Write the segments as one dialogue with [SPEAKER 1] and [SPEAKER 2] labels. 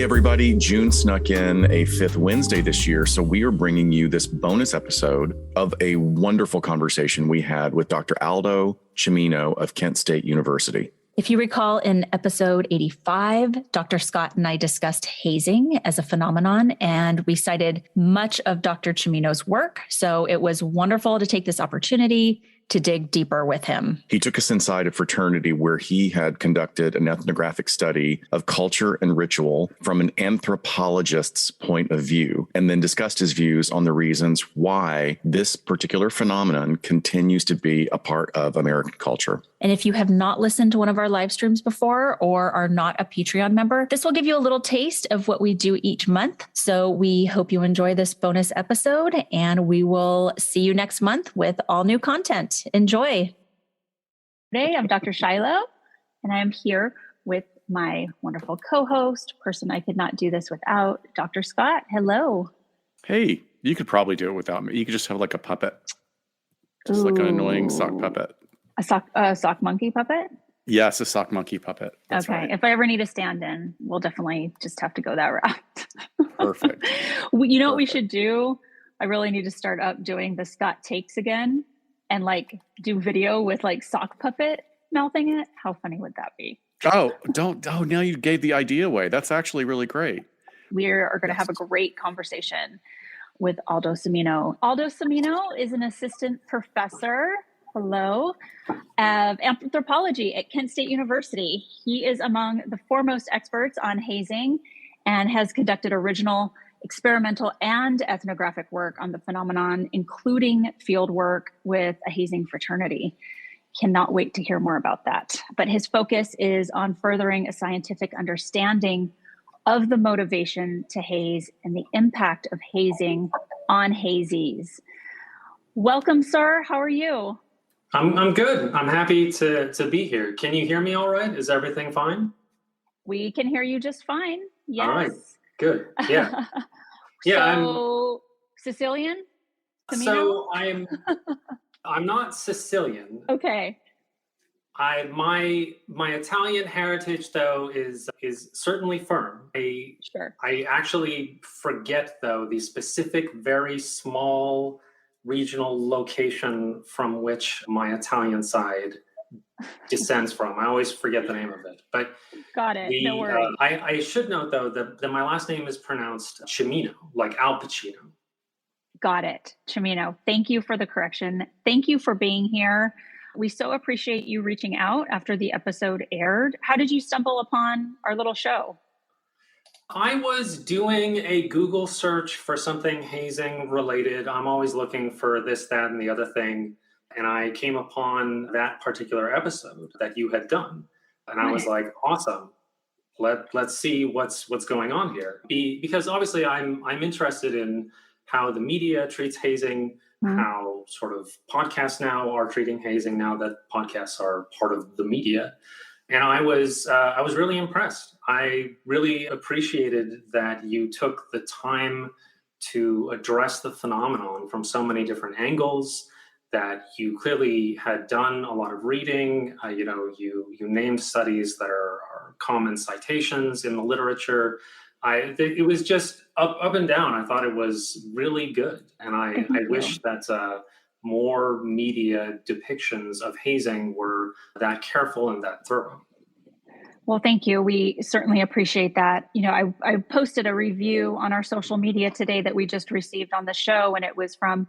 [SPEAKER 1] everybody. June snuck in a fifth Wednesday this year, so we are bringing you this bonus episode of a wonderful conversation we had with Dr. Aldo Cimino of Kent State University.
[SPEAKER 2] If you recall, in episode 85, Dr. Scott and I discussed hazing as a phenomenon, and we cited much of Dr. Cimino's work. So it was wonderful to take this opportunity to dig deeper with him.
[SPEAKER 1] He took us inside a fraternity where he had conducted an ethnographic study of culture and ritual from an anthropologist's point of view, and then discussed his views on the reasons why this particular phenomenon continues to be a part of American culture.
[SPEAKER 2] And if you have not listened to one of our live streams before or are not a Patreon member, this will give you a little taste of what we do each month. So we hope you enjoy this bonus episode, and we will see you next month with all new content. Enjoy. Today, I'm Dr. Shiloh, and I am here with my wonderful co-host, person I could not do this without, Dr. Scott. Hello.
[SPEAKER 3] Hey, you could probably do it without me. You could just have like a puppet, just like an annoying sock puppet.
[SPEAKER 2] A sock monkey puppet?
[SPEAKER 3] Yes, a sock monkey puppet. That's
[SPEAKER 2] okay.
[SPEAKER 3] Right.
[SPEAKER 2] If I ever need a stand-in, we'll definitely just have to go that route.
[SPEAKER 3] Perfect.
[SPEAKER 2] You know what we should do? I really need to start up doing the Scott takes again and like do video with like sock puppet mouthing it. How funny would that be?
[SPEAKER 3] Oh, now you gave the idea away. That's actually really great.
[SPEAKER 2] We are going to have a great conversation with Aldo Cimino. Aldo Cimino is an assistant professor, of anthropology at Kent State University. He is among the foremost experts on hazing and has conducted original experimental and ethnographic work on the phenomenon, including field work with a hazing fraternity. Cannot wait to hear more about that. But his focus is on furthering a scientific understanding of the motivation to haze and the impact of hazing on hazies. Welcome, sir. How are you?
[SPEAKER 4] I'm good. I'm happy to be here. Can you hear me all right? Is everything fine?
[SPEAKER 2] We can hear you just fine. Yes.
[SPEAKER 4] All right. Good. Yeah. Yeah.
[SPEAKER 2] So, Sicilian? Cimino?
[SPEAKER 4] So I'm not Sicilian.
[SPEAKER 2] Okay.
[SPEAKER 4] My Italian heritage though is certainly firm.
[SPEAKER 2] Sure.
[SPEAKER 4] I actually forget though the specific very small regional location from which my Italian side descends from. I always forget the name of it. But
[SPEAKER 2] got it. No worries.
[SPEAKER 4] I should note though that my last name is pronounced Cimino, like Al Pacino.
[SPEAKER 2] Got it. Cimino. Thank you for the correction. Thank you for being here. We so appreciate you reaching out after the episode aired. How did you stumble upon our little show?
[SPEAKER 4] I was doing a Google search for something hazing related. I'm always looking for this, that, and the other thing. And I came upon that particular episode that you had done. And I was like, awesome. Let's see what's going on here. Because obviously I'm interested in how the media treats hazing, how sort of podcasts now are treating hazing now that podcasts are part of the media. And I was really impressed. I really appreciated that you took the time to address the phenomenon from so many different angles, that you clearly had done a lot of reading. You named studies that are common citations in the literature. It was just up and down. I thought it was really good. And I wish that more media depictions of hazing were that careful and that thorough.
[SPEAKER 2] Well, thank you. We certainly appreciate that. You know, I posted a review on our social media today that we just received on the show, and it was from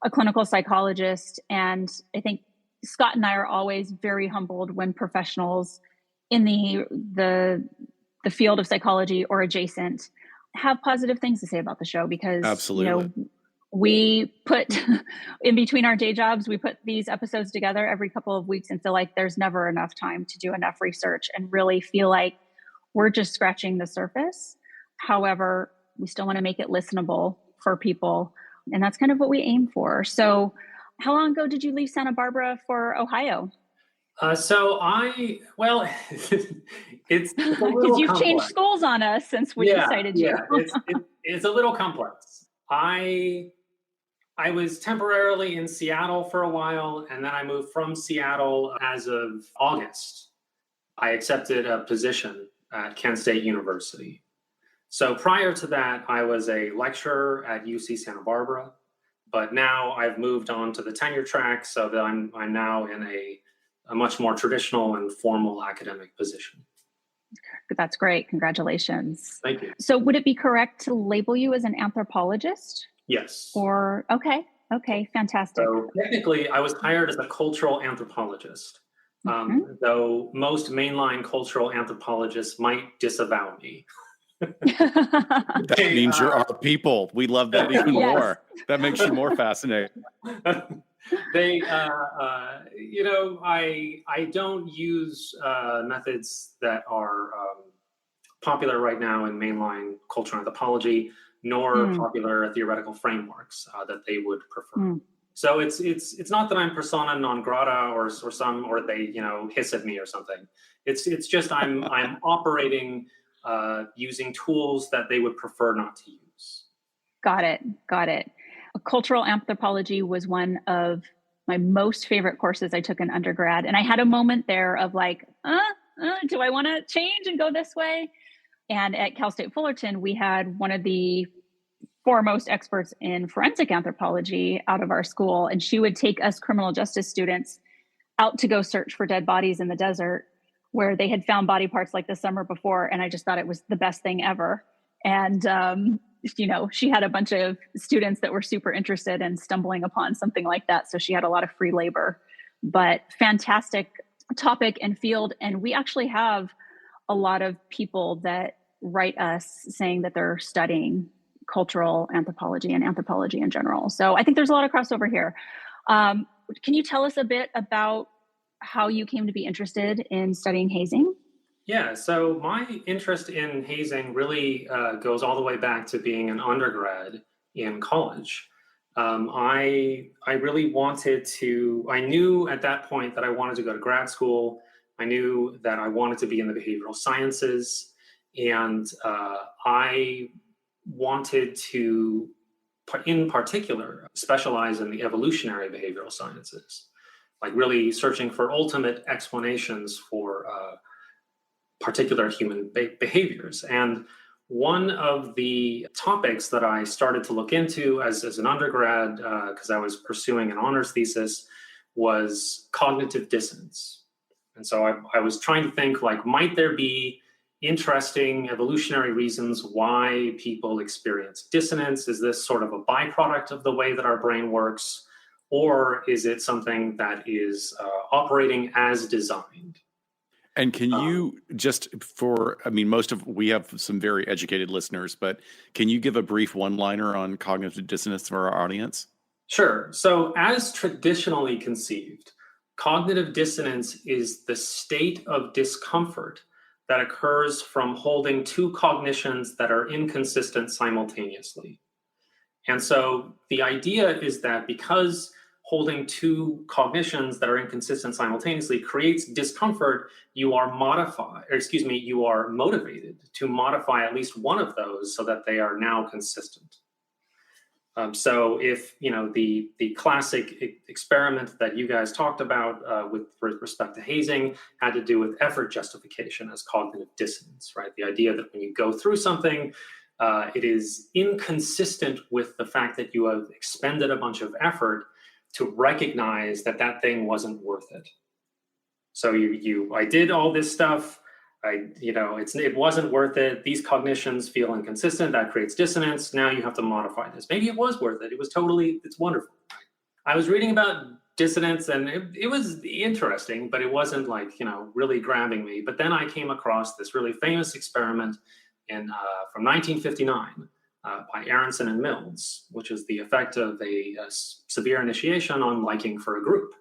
[SPEAKER 2] a clinical psychologist. And I think Scott and I are always very humbled when professionals in the field of psychology or adjacent have positive things to say about the show, because
[SPEAKER 3] absolutely.
[SPEAKER 2] We put in between our day jobs, we put these episodes together every couple of weeks and feel like there's never enough time to do enough research, and really feel like we're just scratching the surface. However, we still want to make it listenable for people. And that's kind of what we aim for. So how long ago did you leave Santa Barbara for Ohio?
[SPEAKER 4] It's
[SPEAKER 2] because you've changed schools on us since we decided you.
[SPEAKER 4] It's a little complex. I was temporarily in Seattle for a while, and then I moved from Seattle as of August. I accepted a position at Kent State University. So prior to that, I was a lecturer at UC Santa Barbara, but now I've moved on to the tenure track, so that I'm now in a much more traditional and formal academic position.
[SPEAKER 2] That's great. Congratulations.
[SPEAKER 4] Thank you.
[SPEAKER 2] So would it be correct to label you as an anthropologist?
[SPEAKER 4] Yes.
[SPEAKER 2] Or, okay, fantastic.
[SPEAKER 4] So technically, I was hired as a cultural anthropologist, though most mainline cultural anthropologists might disavow me.
[SPEAKER 3] That means you're our people. We love that even
[SPEAKER 2] Yes.
[SPEAKER 3] more. That makes you more fascinating.
[SPEAKER 4] They, I don't use methods that are popular right now in mainline cultural anthropology, nor popular theoretical frameworks that they would prefer. So it's not that I'm persona non grata or they hiss at me or something. It's just I'm operating using tools that they would prefer not to use.
[SPEAKER 2] Got it. Cultural anthropology was one of my most favorite courses I took in undergrad. And I had a moment there of like, do I want to change and go this way? And at Cal State Fullerton, we had one of the foremost experts in forensic anthropology out of our school. And she would take us criminal justice students out to go search for dead bodies in the desert where they had found body parts like the summer before. And I just thought it was the best thing ever. And, she had a bunch of students that were super interested in stumbling upon something like that. So she had a lot of free labor, but fantastic topic and field. And we actually have a lot of people that write us saying that they're studying cultural anthropology and anthropology in general. So I think there's a lot of crossover here. Can you tell us a bit about how you came to be interested in studying hazing?
[SPEAKER 4] Yeah, so my interest in hazing really goes all the way back to being an undergrad in college. I really wanted to, I knew at that point that I wanted to go to grad school. I knew that I wanted to be in the behavioral sciences, and I wanted to, in particular, specialize in the evolutionary behavioral sciences, like really searching for ultimate explanations for particular human behaviors. And one of the topics that I started to look into as an undergrad, because I was pursuing an honors thesis, was cognitive dissonance. And so I was trying to think, like, might there be interesting evolutionary reasons why people experience dissonance? Is this sort of a byproduct of the way that our brain works? Or is it something that is operating as designed?
[SPEAKER 3] And can you we have some very educated listeners, but can you give a brief one-liner on cognitive dissonance for our audience?
[SPEAKER 4] Sure. So as traditionally conceived, cognitive dissonance is the state of discomfort that occurs from holding two cognitions that are inconsistent simultaneously. And so the idea is that because holding two cognitions that are inconsistent simultaneously creates discomfort, you are motivated to modify at least one of those so that they are now consistent. So if, the classic experiment that you guys talked about with respect to hazing had to do with effort justification as cognitive dissonance, right? The idea that when you go through something, it is inconsistent with the fact that you have expended a bunch of effort to recognize that thing wasn't worth it. So I did all this stuff. It wasn't worth it. These cognitions feel inconsistent. That creates dissonance. Now you have to modify this. Maybe it was worth it. It's wonderful. I was reading about dissonance and it was interesting, but it wasn't really grabbing me. But then I came across this really famous experiment from 1959 by Aronson and Mills, which is the effect of a severe initiation on liking for a group.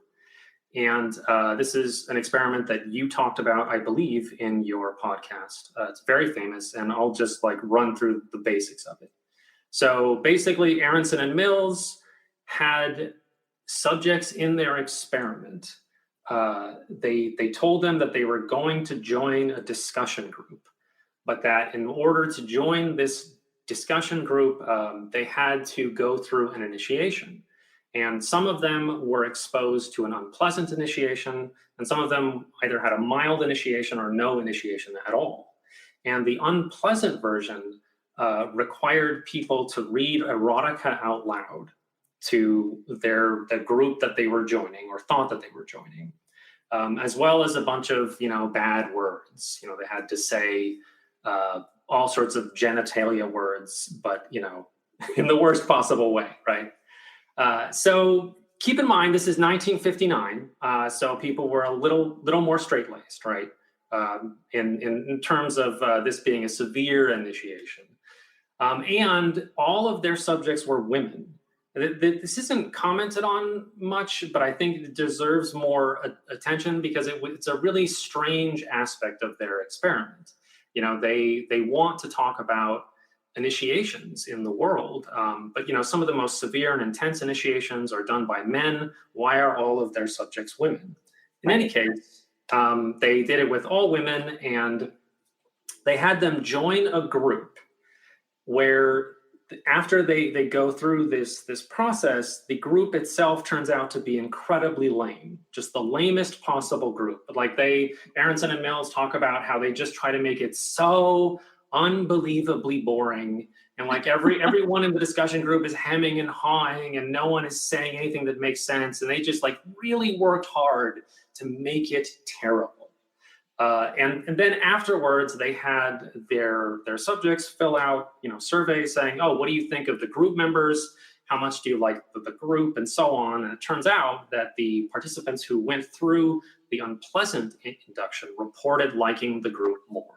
[SPEAKER 4] And this is an experiment that you talked about, I believe, in your podcast. It's very famous, and I'll just run through the basics of it. So basically, Aronson and Mills had subjects in their experiment. They told them that they were going to join a discussion group, but that in order to join this discussion group, they had to go through an initiation. And some of them were exposed to an unpleasant initiation, and some of them either had a mild initiation or no initiation at all. And the unpleasant version required people to read erotica out loud to the group that they were joining or thought that they were joining, as well as a bunch of bad words. They had to say all sorts of genitalia words, but in the worst possible way, right? So keep in mind, this is 1959, so people were a little more straight-laced, right? In terms of this being a severe initiation. And all of their subjects were women. This isn't commented on much, but I think it deserves more attention because it's a really strange aspect of their experiment. They want to talk about initiations in the world, but some of the most severe and intense initiations are done by men. Why are all of their subjects women? In any case, they did it with all women, and they had them join a group where after they go through this process, the group itself turns out to be incredibly lame, just the lamest possible group. But like Aronson and Mills talk about how they just try to make it so unbelievably boring, and like everyone in the discussion group is hemming and hawing, and no one is saying anything that makes sense, and they just like really worked hard to make it terrible. And then afterwards, they had their subjects fill out, surveys saying, "Oh, what do you think of the group members? How much do you like the group?" and so on. And it turns out that the participants who went through the unpleasant induction reported liking the group more.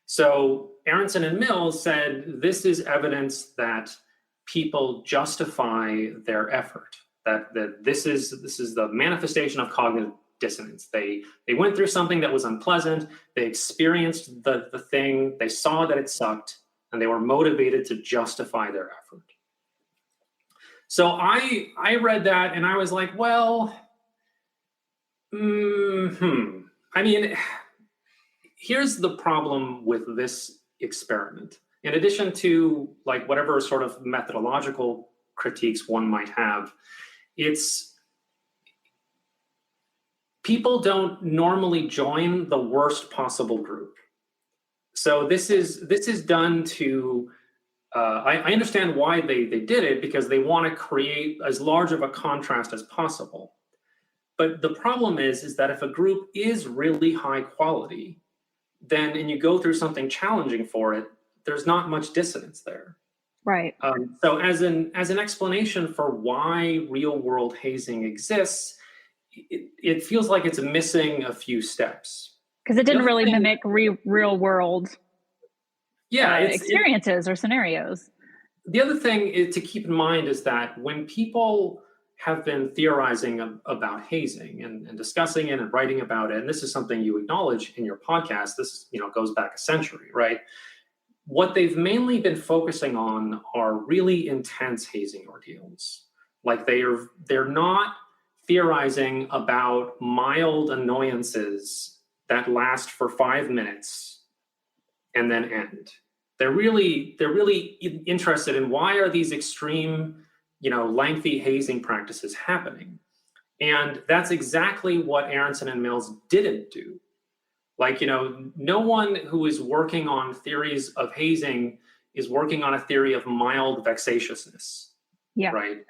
[SPEAKER 4] So Aronson and Mills said this is evidence that people justify their effort. That this is the manifestation of cognitive dissonance. They went through something that was unpleasant. They experienced the thing. They saw that it sucked, and they were motivated to justify their effort. So I read that and I was like, well, I mean, here's the problem with this experiment. In addition to like whatever sort of methodological critiques one might have, it's people don't normally join the worst possible group. So this is done to, I understand why they did it, because they want to create as large of a contrast as possible. But the problem is that if a group is really high quality, then, and you go through something challenging for it, there's not much dissonance there.
[SPEAKER 2] Right.
[SPEAKER 4] So as an explanation for why real world hazing exists, it feels like it's missing a few steps.
[SPEAKER 2] Because it didn't really mimic real world experiences or scenarios.
[SPEAKER 4] The other thing to keep in mind is that when people have been theorizing about hazing and discussing it and writing about it, and this is something you acknowledge in your podcast, this goes back a century, right? What they've mainly been focusing on are really intense hazing ordeals. Like they're not theorizing about mild annoyances that last for 5 minutes and then end. They're really interested in why are these extreme, lengthy hazing practices happening. And that's exactly what Aronson and Mills didn't do. Like, no one who is working on theories of hazing is working on a theory of mild vexatiousness. Yeah. Right.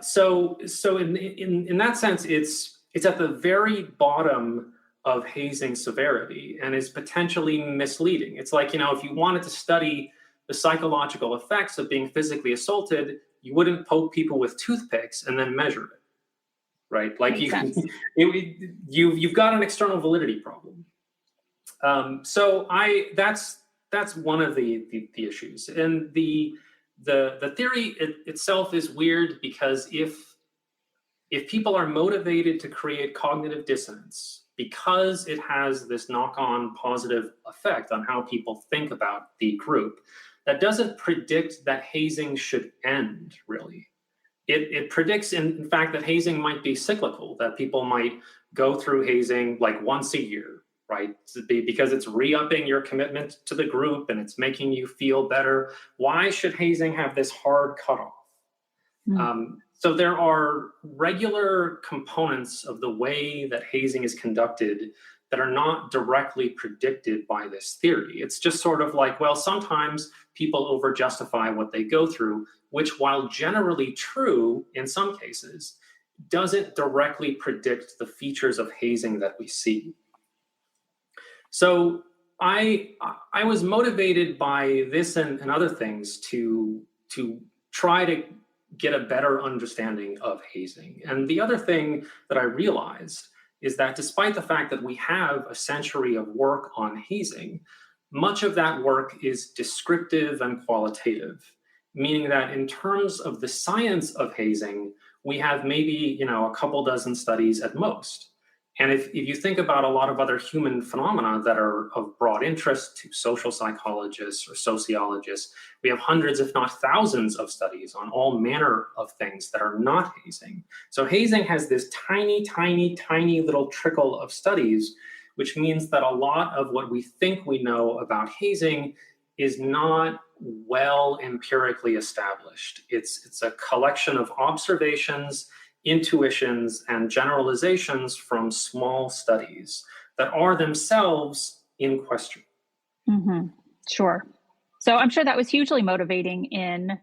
[SPEAKER 4] So in that sense, it's at the very bottom of hazing severity and is potentially misleading. It's like, if you wanted to study the psychological effects of being physically assaulted, you wouldn't poke people with toothpicks and then measure it, right? Like you've got an external validity problem. So that's one of the issues, and the theory itself is weird because if people are motivated to create cognitive dissonance because it has this knock-on positive effect on how people think about the group, that doesn't predict that hazing should end, really. It predicts, in fact, that hazing might be cyclical, that people might go through hazing like once a year, right? Because it's re-upping your commitment to the group and it's making you feel better. Why should hazing have this hard cutoff? So there are regular components of the way that hazing is conducted that are not directly predicted by this theory. It's just sort of like, well, sometimes people over-justify what they go through, which, while generally true in some cases, doesn't directly predict the features of hazing that we see. So I was motivated by this and other things to try to get a better understanding of hazing. And the other thing that I realized is that despite the fact that we have a century of work on hazing, much of that work is descriptive and qualitative, meaning that in terms of the science of hazing, we have maybe, a couple dozen studies at most. And if you think about a lot of other human phenomena that are of broad interest to social psychologists or sociologists, we have hundreds, if not thousands, of studies on all manner of things that are not hazing. So hazing has this tiny, tiny, tiny little trickle of studies, which means that a lot of what we think we know about hazing is not well empirically established. It's a collection of observations, intuitions, and generalizations from small studies that are themselves in question.
[SPEAKER 2] Mm-hmm. Sure. So I'm sure that was hugely motivating in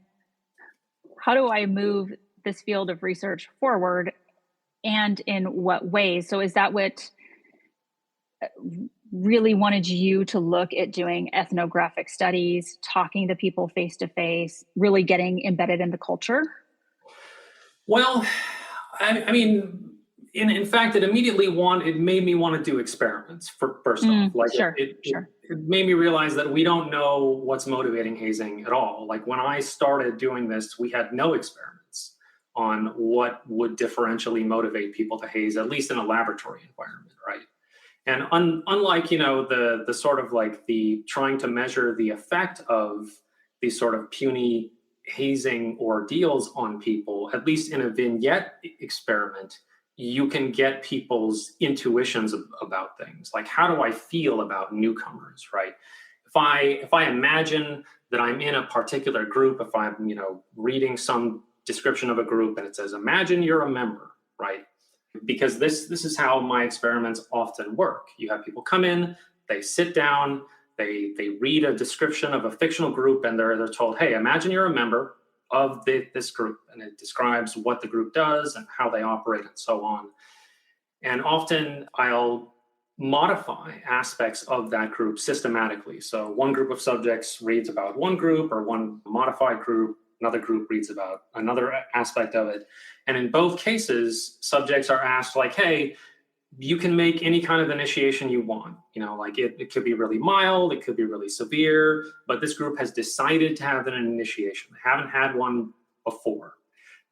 [SPEAKER 2] how do I move this field of research forward and in what ways? So is that what really wanted you to look at doing ethnographic studies, talking to people face to face, really getting embedded in the culture?
[SPEAKER 4] Well, I mean, in fact, it made me want to do experiments first off. Like
[SPEAKER 2] sure.
[SPEAKER 4] It made me realize that we don't know what's motivating hazing at all. Like when I started doing this, we had no experiments on what would differentially motivate people to haze, at least in a laboratory environment, right? And unlike, the sort of like the trying to measure the effect of these sort of puny hazing ordeals on people, at least in a vignette experiment, you can get people's intuitions about things. Like, how do I feel about newcomers, right? If I imagine that I'm in a particular group, if I'm, reading some description of a group and it says, imagine you're a member, right? Because this is how my experiments often work. You have people come in, they sit down, they read a description of a fictional group, and they're told, hey, imagine you're a member of this group, and it describes what the group does and how they operate and so on. And often I'll modify aspects of that group systematically. So one group of subjects reads about one group, or one modified group, another group reads about another aspect of it. And in both cases, subjects are asked like, hey, you can make any kind of initiation you want. Like it could be really mild, it could be really severe, but this group has decided to have an initiation. They haven't had one before.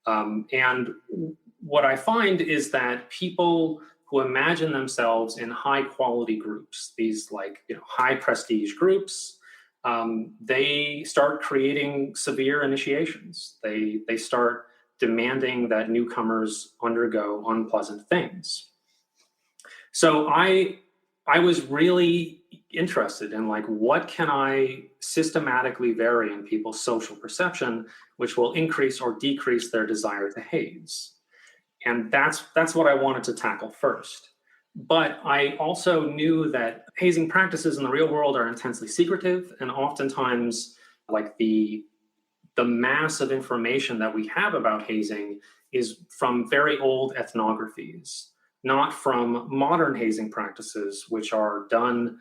[SPEAKER 4] And what I find is that people who imagine themselves in high quality groups, these high prestige groups, they start creating severe initiations. They start demanding that newcomers undergo unpleasant things. So I was really interested in what can I systematically vary in people's social perception, which will increase or decrease their desire to haze. And that's what I wanted to tackle first. But I also knew that hazing practices in the real world are intensely secretive, and oftentimes the mass of information that we have about hazing is from very old ethnographies, not from modern hazing practices, which are done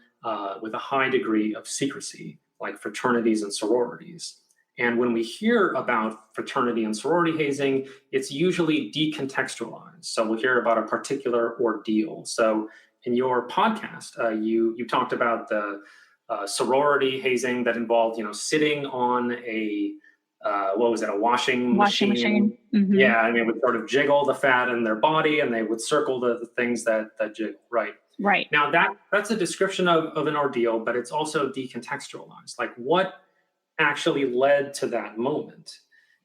[SPEAKER 4] with a high degree of secrecy, like fraternities and sororities. And when we hear about fraternity and sorority hazing, it's usually decontextualized. So we'll hear about a particular ordeal. So in your podcast, you talked about the sorority hazing that involved, sitting on a a washing machine.
[SPEAKER 2] Mm-hmm.
[SPEAKER 4] Yeah, I mean, it would sort of jiggle the fat in their body, and they would circle the things that jiggle, right?
[SPEAKER 2] Right.
[SPEAKER 4] Now that's a description of an ordeal, but it's also decontextualized. Like, what actually led to that moment?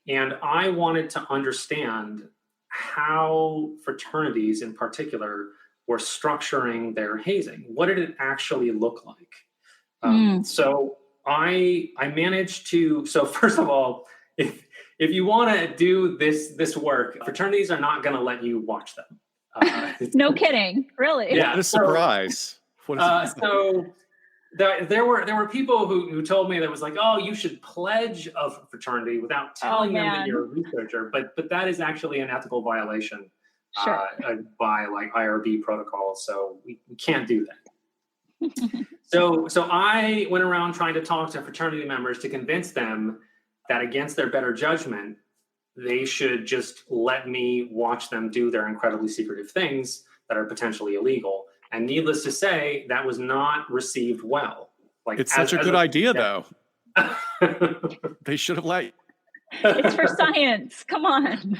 [SPEAKER 4] And I wanted to understand how fraternities in particular were structuring their hazing. What did it actually look like? So I managed to, so first of all, if you want to do this work, fraternities are not going to let you watch them.
[SPEAKER 2] No kidding, really?
[SPEAKER 4] Yeah,
[SPEAKER 3] what a surprise.
[SPEAKER 4] So there were people who told me that was like, oh, you should pledge a fraternity without telling them that you're a researcher, but that is actually an ethical violation by like IRB protocols, so we can't do that. So I went around trying to talk to fraternity members to convince them that against their better judgment, they should just let me watch them do their incredibly secretive things that are potentially illegal. And needless to say, that was not received well. Like,
[SPEAKER 3] it's such a good idea, though. They should have let you.
[SPEAKER 2] It's for science. Come on.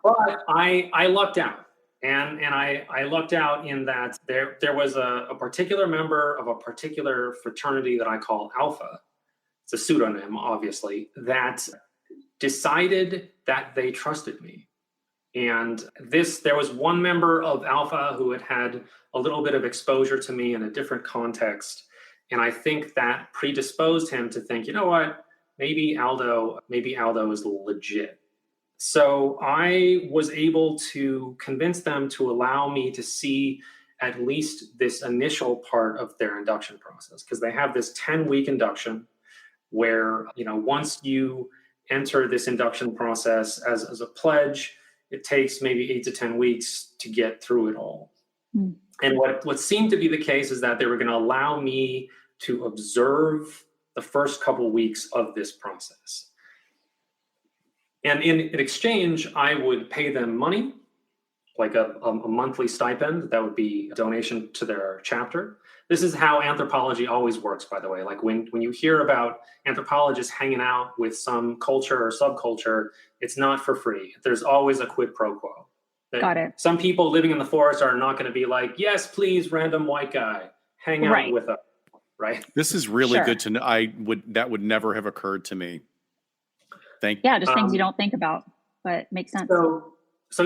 [SPEAKER 4] But I lucked out. And I lucked out in that there was a particular member of a particular fraternity that I call Alpha. It's a pseudonym, obviously, that decided that they trusted me. And there was one member of Alpha who had a little bit of exposure to me in a different context. And I think that predisposed him to think, you know what, maybe Aldo is legit. So I was able to convince them to allow me to see at least this initial part of their induction process, because they have this 10-week induction where, once you enter this induction process as a pledge, it takes maybe 8 to 10 weeks to get through it all. Mm. And what seemed to be the case is that they were going to allow me to observe the first couple weeks of this process. And in exchange, I would pay them money, like a monthly stipend. That would be a donation to their chapter. This is how anthropology always works, by the way. Like when you hear about anthropologists hanging out with some culture or subculture, it's not for free. There's always a quid pro quo.
[SPEAKER 2] Got it.
[SPEAKER 4] Some people living in the forest are not going to be like, yes, please, random white guy, hang out with us, right?
[SPEAKER 3] This is really good to know. That would never have occurred to me.
[SPEAKER 2] Just things you don't think about, but makes sense.
[SPEAKER 4] So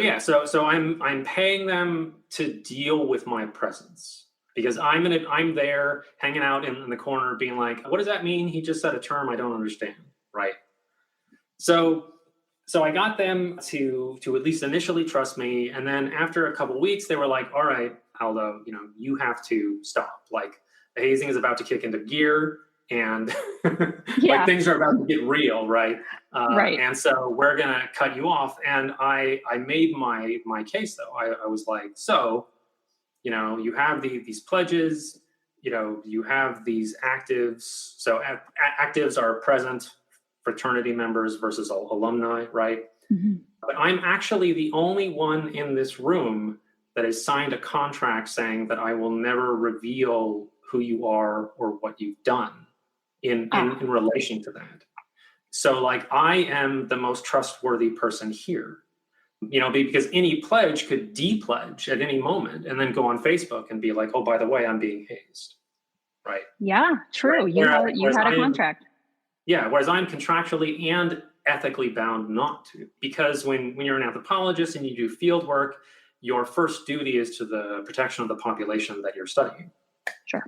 [SPEAKER 4] I'm paying them to deal with my presence, because I'm there hanging out in the corner being like, what does that mean? He just said a term I don't understand, right? So I got them to at least initially trust me, and then after a couple of weeks, they were like, all right, Aldo, you have to stop. Like, the hazing is about to kick into gear, and like things are about to get real, right? Right. And so we're gonna cut you off. And I made my case though. I was like, so, you have these pledges, you have these actives. So actives are present fraternity members versus alumni, right? Mm-hmm. But I'm actually the only one in this room that has signed a contract saying that I will never reveal who you are or what you've done in relation to that. So like, I am the most trustworthy person here, because any pledge could de-pledge at any moment and then go on Facebook and be like, oh, by the way, I'm being hazed, right?
[SPEAKER 2] Yeah, true. Right? You had a contract.
[SPEAKER 4] Whereas I'm contractually and ethically bound not to, because when you're an anthropologist and you do field work, your first duty is to the protection of the population that you're studying.
[SPEAKER 2] Sure.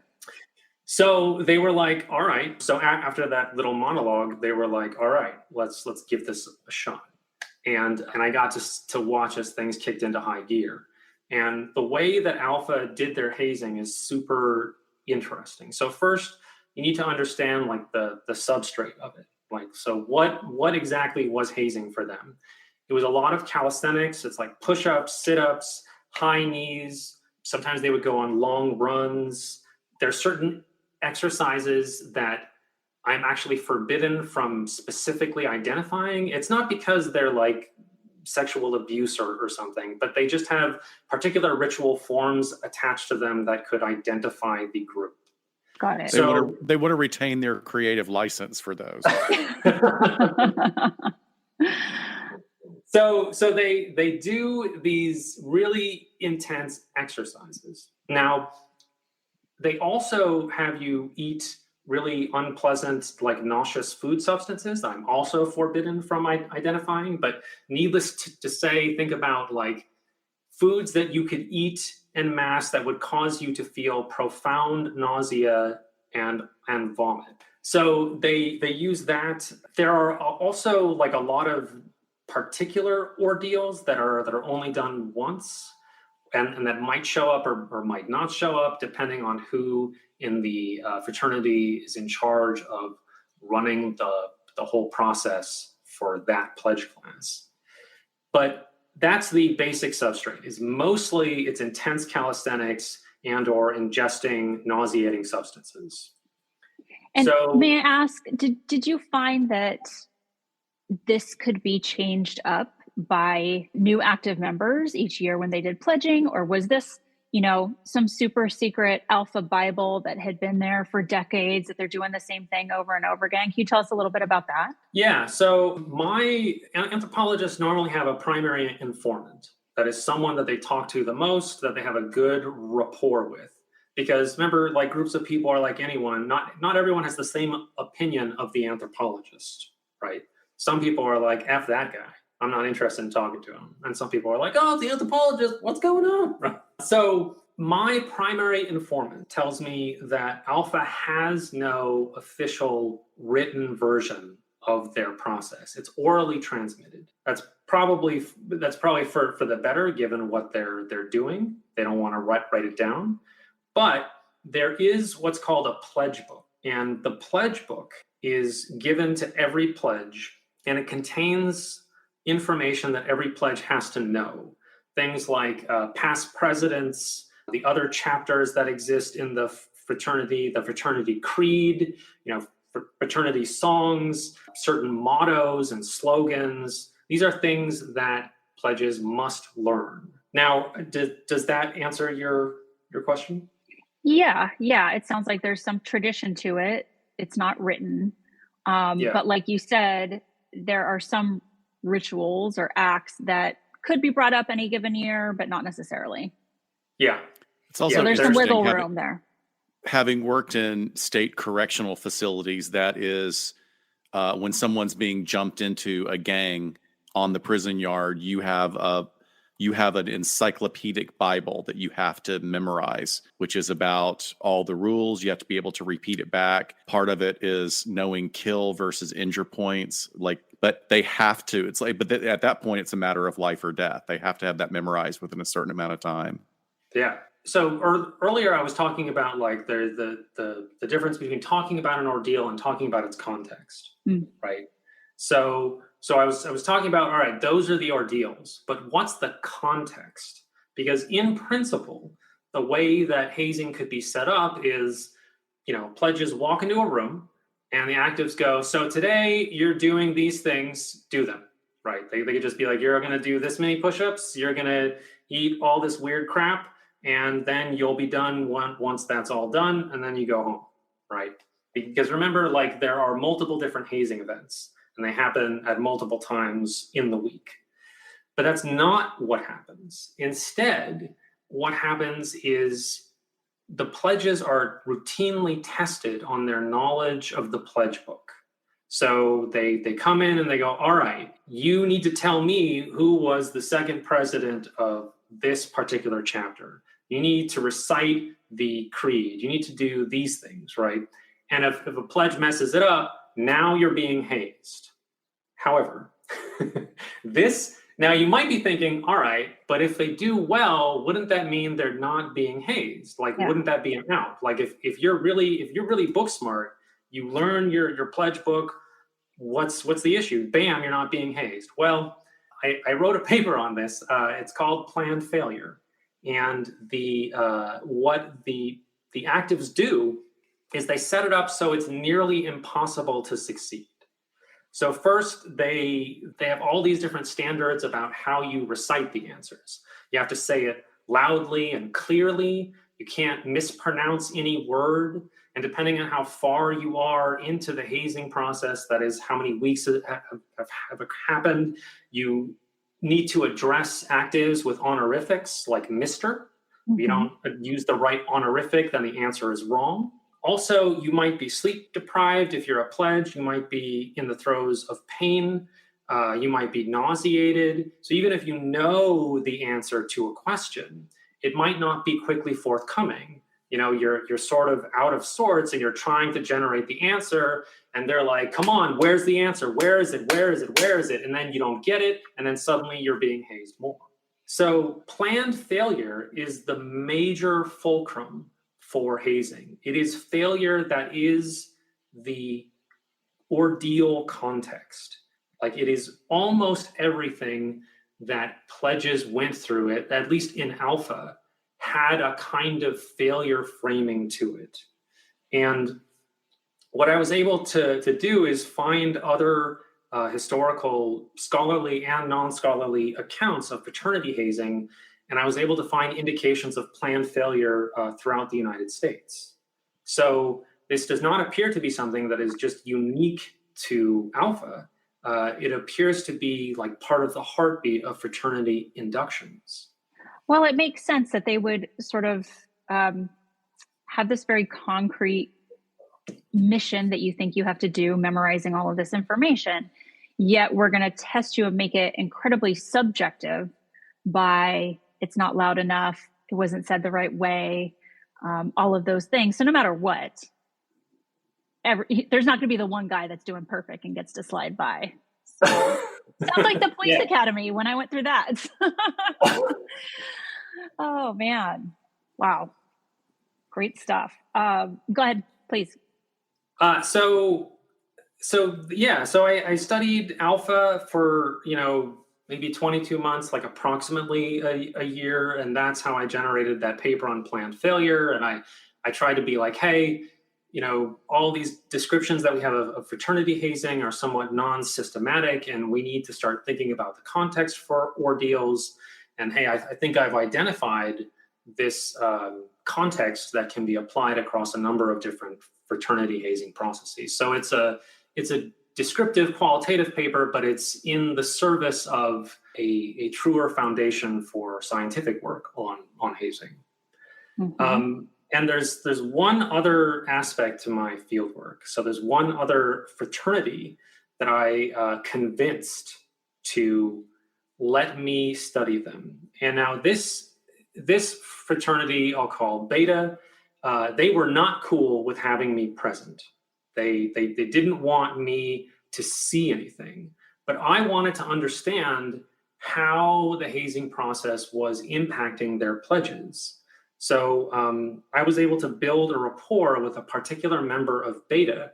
[SPEAKER 4] So they were like, all right. So after that little monologue, they were like, all right, let's give this a shot. And I got to watch as things kicked into high gear. And the way that Alpha did their hazing is super interesting. So first, you need to understand like the substrate of it. Like, so what exactly was hazing for them? It was a lot of calisthenics. It's like push-ups, sit-ups, high knees. Sometimes they would go on long runs. There's certain exercises that I'm actually forbidden from specifically identifying. It's not because they're like sexual abuse or something, but they just have particular ritual forms attached to them that could identify the group.
[SPEAKER 2] Got it.
[SPEAKER 3] They want to retain their creative license for those.
[SPEAKER 4] So they do these really intense exercises. Now, they also have you eat really unpleasant, like nauseous food substances that I'm also forbidden from identifying. But needless to say, think about like foods that you could eat en masse that would cause you to feel profound nausea and vomit. So they use that. There are also like a lot of particular ordeals that are only done once. and that might show up or might not show up depending on who in the fraternity is in charge of running the whole process for that pledge class. But that's the basic substrate. Is mostly it's intense calisthenics and or ingesting nauseating substances.
[SPEAKER 2] And
[SPEAKER 4] so,
[SPEAKER 2] may I ask, did you find that this could be changed up by new active members each year when they did pledging, or was this, some super secret alpha Bible that had been there for decades that they're doing the same thing over and over again? Can you tell us a little bit about that?
[SPEAKER 4] Yeah, so my anthropologists normally have a primary informant. That is someone that they talk to the most, that they have a good rapport with. Because remember, like groups of people are like anyone, not everyone has the same opinion of the anthropologist, right? Some people are like, F that guy. I'm not interested in talking to him. And some people are like, oh, the anthropologist, what's going on? Right. So my primary informant tells me that Alpha has no official written version of their process. It's orally transmitted. That's probably for the better, given what they're doing. They don't want to write it down. But there is what's called a pledge book. And the pledge book is given to every pledge, and it contains information that every pledge has to know. Things like past presidents, the other chapters that exist in the fraternity creed, fraternity songs, certain mottos and slogans. These are things that pledges must learn. Now, does that answer your question?
[SPEAKER 2] Yeah. It sounds like there's some tradition to it. It's not written. But like you said, there are some rituals or acts that could be brought up any given year, but not necessarily.
[SPEAKER 4] Yeah.
[SPEAKER 3] It's also
[SPEAKER 2] so there's some wiggle room there.
[SPEAKER 3] Having worked in state correctional facilities, that is when someone's being jumped into a gang on the prison yard, you have an encyclopedic Bible that you have to memorize, which is about all the rules. You have to be able to repeat it back. Part of it is knowing kill versus injure points. But they have to. At that point, it's a matter of life or death. They have to have that memorized within a certain amount of time.
[SPEAKER 4] Yeah. So earlier I was talking about like the difference between talking about an ordeal and talking about its context, right? So I was talking about, all right, those are the ordeals, but what's the context? Because in principle, the way that hazing could be set up is, pledges walk into a room and the actives go, so today you're doing these things, do them, right? They could just be like, you're going to do this many push-ups, you're going to eat all this weird crap, and then you'll be done once that's all done, and then you go home, right? Because remember, like there are multiple different hazing events, and they happen at multiple times in the week. But that's not what happens. Instead, what happens is the pledges are routinely tested on their knowledge of the pledge book. So they come in and they go, all right, you need to tell me who was the second president of this particular chapter. You need to recite the creed. You need to do these things, right? And if a pledge messes it up, now you're being hazed. However, now you might be thinking, all right, but if they do well, wouldn't that mean they're not being hazed? Wouldn't that be an out? Like if you're really book smart, you learn your pledge book, what's the issue? Bam, you're not being hazed. Well, I wrote a paper on this. It's called Planned Failure. And what the actives do is they set it up so it's nearly impossible to succeed. So first, they have all these different standards about how you recite the answers. You have to say it loudly and clearly. You can't mispronounce any word. And depending on how far you are into the hazing process, that is how many weeks have happened, you need to address actives with honorifics like Mr. If you don't use the right honorific, then the answer is wrong. Also, you might be sleep deprived if you're a pledge. You might be in the throes of pain. You might be nauseated. So even if you know the answer to a question, it might not be quickly forthcoming. You're sort of out of sorts and you're trying to generate the answer. And they're like, come on, where's the answer? Where is it? Where is it? Where is it? And then you don't get it. And then suddenly you're being hazed more. So planned failure is the major fulcrum for hazing. It is failure that is the ordeal context. Like, it is almost everything that pledges went through it, at least in alpha, had a kind of failure framing to it. And what I was able to do is find other historical, scholarly and non-scholarly accounts of fraternity hazing, and I was able to find indications of planned failure throughout the United States. So this does not appear to be something that is just unique to Alpha. It appears to be like part of the heartbeat of fraternity inductions.
[SPEAKER 2] Well, it makes sense that they would sort of have this very concrete mission that you think you have to do, memorizing all of this information. Yet we're going to test you and make it incredibly subjective by it's not loud enough, it wasn't said the right way, all of those things. So no matter what, there's not going to be the one guy that's doing perfect and gets to slide by. So, sounds like the police academy when I went through that. Oh man, wow, great stuff. Go ahead, please.
[SPEAKER 4] So I studied Alpha for, maybe 22 months, like approximately a year. And that's how I generated that paper on planned failure. And I tried to be like, hey, all these descriptions that we have of fraternity hazing are somewhat non-systematic, and we need to start thinking about the context for ordeals. And hey, I think I've identified this context that can be applied across a number of different fraternity hazing processes. So it's a descriptive qualitative paper, but it's in the service of a truer foundation for scientific work on hazing. Mm-hmm. And there's one other aspect to my fieldwork. So there's one other fraternity that I convinced to let me study them. And now this fraternity I'll call Beta. They were not cool with having me present. They didn't want me to see anything, but I wanted to understand how the hazing process was impacting their pledges. So I was able to build a rapport with a particular member of Beta.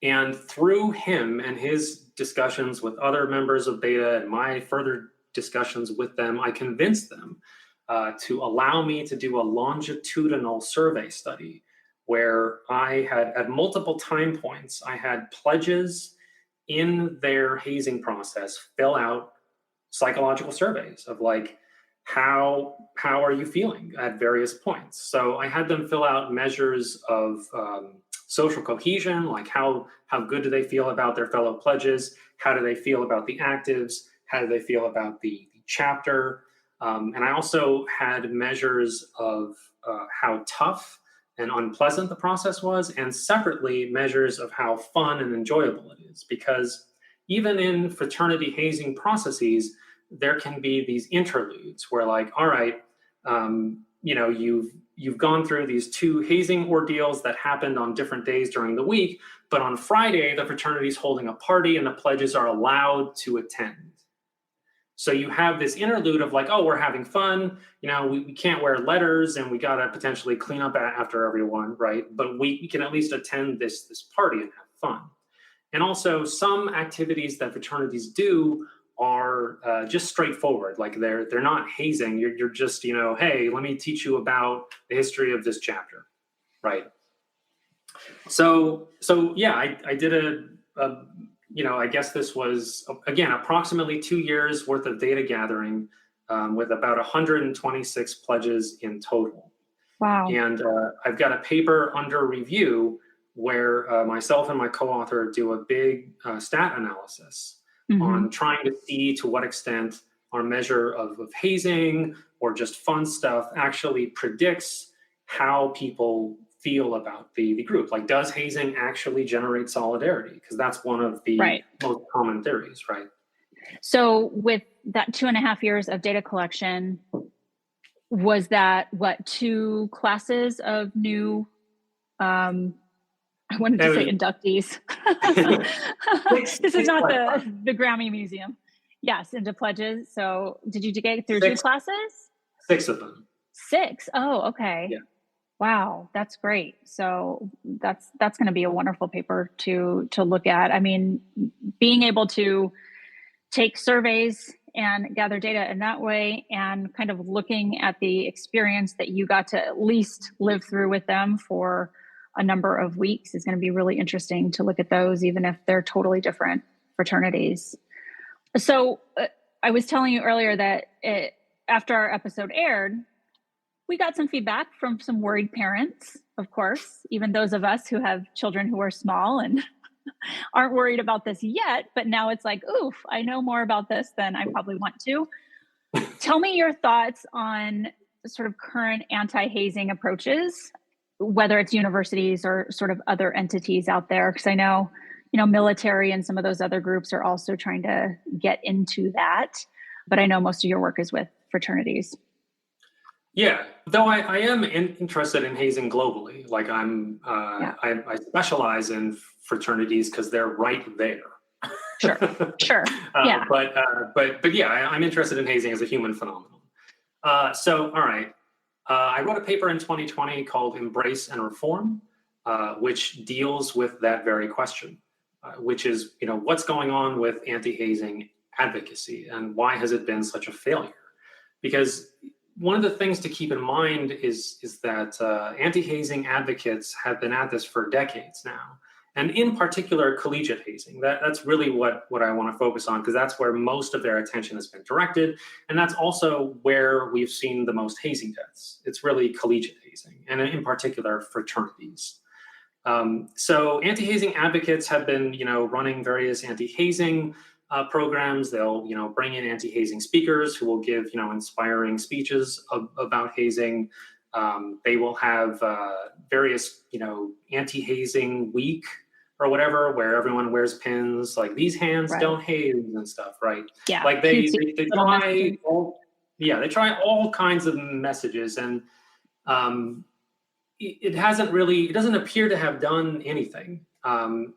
[SPEAKER 4] And through him and his discussions with other members of Beta and my further discussions with them, I convinced them to allow me to do a longitudinal survey study where I had, at multiple time points, I had pledges in their hazing process fill out psychological surveys of like, how are you feeling at various points? So I had them fill out measures of social cohesion, like how good do they feel about their fellow pledges? How do they feel about the actives? How do they feel about the chapter? And I also had measures of how tough and unpleasant the process was, and separately measures of how fun and enjoyable it is. Because even in fraternity hazing processes, there can be these interludes where like, all right, you've gone through these two hazing ordeals that happened on different days during the week, but on Friday, the fraternity's holding a party and the pledges are allowed to attend. So you have this interlude of like, oh, we're having fun. We can't wear letters and we got to potentially clean up after everyone, right? But we can at least attend this party and have fun. And also some activities that fraternities do are just straightforward. Like they're not hazing. You're just, hey, let me teach you about the history of this chapter, right? So yeah, I did I guess this was, again, approximately 2 years worth of data gathering with about 126 pledges in total.
[SPEAKER 2] Wow.
[SPEAKER 4] And I've got a paper under review where myself and my co-author do a big stat analysis on trying to see to what extent our measure of hazing or just fun stuff actually predicts how people feel about the group. Like, does hazing actually generate solidarity? Because that's one of the most common theories, right?
[SPEAKER 2] So with that 2.5 years of data collection, was that 2 classes of new, I wanted to say inductees. This is not the Grammy Museum. Yes, into pledges. So did you get through 2
[SPEAKER 4] Six,
[SPEAKER 2] classes?
[SPEAKER 4] 6 of them.
[SPEAKER 2] 6. Oh, okay.
[SPEAKER 4] Yeah.
[SPEAKER 2] Wow, that's great. So that's going to be a wonderful paper to look at. I mean, being able to take surveys and gather data in that way, and kind of looking at the experience that you got to at least live through with them for a number of weeks is going to be really interesting to look at those, even if they're totally different fraternities. So I was telling you earlier that after our episode aired, we got some feedback from some worried parents, of course, even those of us who have children who are small and aren't worried about this yet. But now it's like, oof, I know more about this than I probably want to. Tell me your thoughts on sort of current anti-hazing approaches, whether it's universities or sort of other entities out there. Because I know, military and some of those other groups are also trying to get into that. But I know most of your work is with fraternities.
[SPEAKER 4] Yeah, though I am interested in hazing globally. Like I specialize in fraternities because they're right there.
[SPEAKER 2] Sure. Yeah.
[SPEAKER 4] But yeah, I'm interested in hazing as a human phenomenon. So, all right. I wrote a paper in 2020 called Embrace and Reform, which deals with that very question, which is, what's going on with anti-hazing advocacy and why has it been such a failure? Because one of the things to keep in mind is that anti-hazing advocates have been at this for decades now, and in particular, collegiate hazing. That's really what I want to focus on, because that's where most of their attention has been directed, and that's also where we've seen the most hazing deaths. It's really collegiate hazing, and in particular, fraternities. So anti-hazing advocates have been, running various anti-hazing programs. They'll, bring in anti-hazing speakers who will give, inspiring speeches about hazing. They will have various, anti-hazing week or whatever, where everyone wears pins like these hands don't haze and stuff, right?
[SPEAKER 2] Yeah.
[SPEAKER 4] Like they try they try all kinds of messages, and it doesn't appear to have done anything. And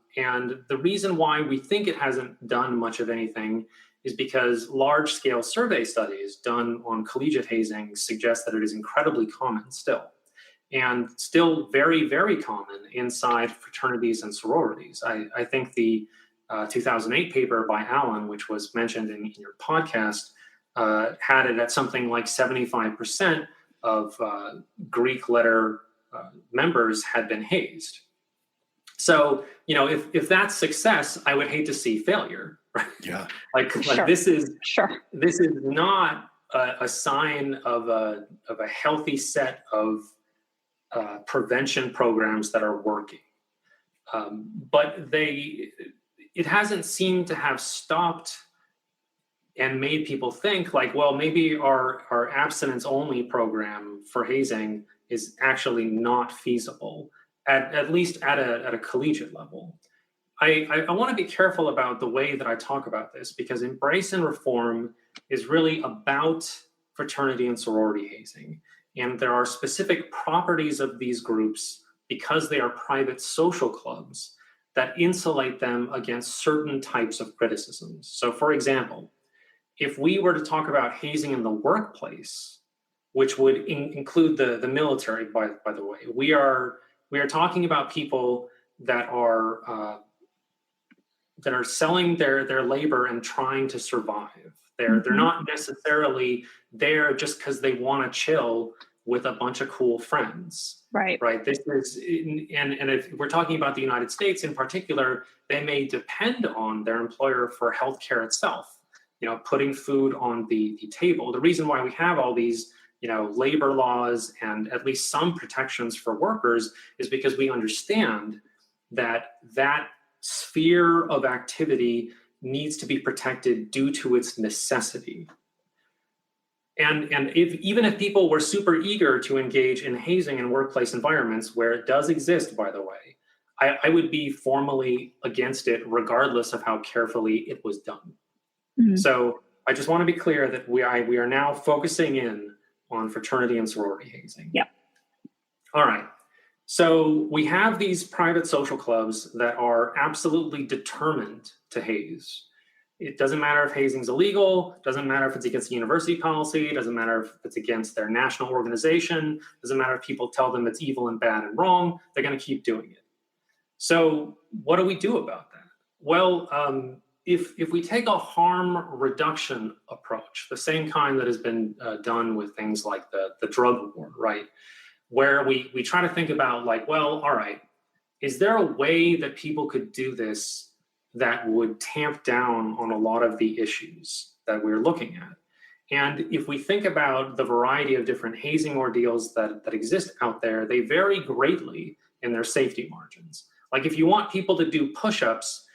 [SPEAKER 4] the reason why we think it hasn't done much of anything is because large-scale survey studies done on collegiate hazing suggest that it is incredibly common still, and still very, very common inside fraternities and sororities. I think the 2008 paper by Alan, which was mentioned in your podcast, had it at something like 75% of Greek letter members had been hazed. So, if that's success, I would hate to see failure, right?
[SPEAKER 3] Yeah.
[SPEAKER 4] Like this is not a sign of a healthy set of prevention programs that are working. But it hasn't seemed to have stopped and made people think like, well, maybe our abstinence only program for hazing is actually not feasible, at least at a collegiate level. I want to be careful about the way that I talk about this, because Embrace and Reform is really about fraternity and sorority hazing. And there are specific properties of these groups, because they are private social clubs, that insulate them against certain types of criticisms. So for example, if we were to talk about hazing in the workplace, which would include the military, by the way, we are talking about people that are selling their labor and trying to survive. They're not necessarily there just because they want to chill with a bunch of cool friends. Right. This is, and if we're talking about the United States in particular, they may depend on their employer for healthcare itself. Putting food on the table. The reason why we have all these, labor laws and at least some protections for workers is because we understand that sphere of activity needs to be protected due to its necessity. And even if people were super eager to engage in hazing in workplace environments, where it does exist, by the way, I would be formally against it regardless of how carefully it was done. Mm-hmm. So I just want to be clear that we are now focusing in on fraternity and sorority hazing. Yeah. All right. So we have these private social clubs that are absolutely determined to haze. It doesn't matter if hazing's illegal, doesn't matter if it's against the university policy, doesn't matter if it's against their national organization, doesn't matter if people tell them it's evil and bad and wrong, they're going to keep doing it. So what do we do about that? Well, if we take a harm reduction approach, the same kind that has been done with things like the drug war, right? Where we try to think about like, well, all right, is there a way that people could do this that would tamp down on a lot of the issues that we're looking at? And if we think about the variety of different hazing ordeals that exist out there, they vary greatly in their safety margins. Like if you want people to do push-ups,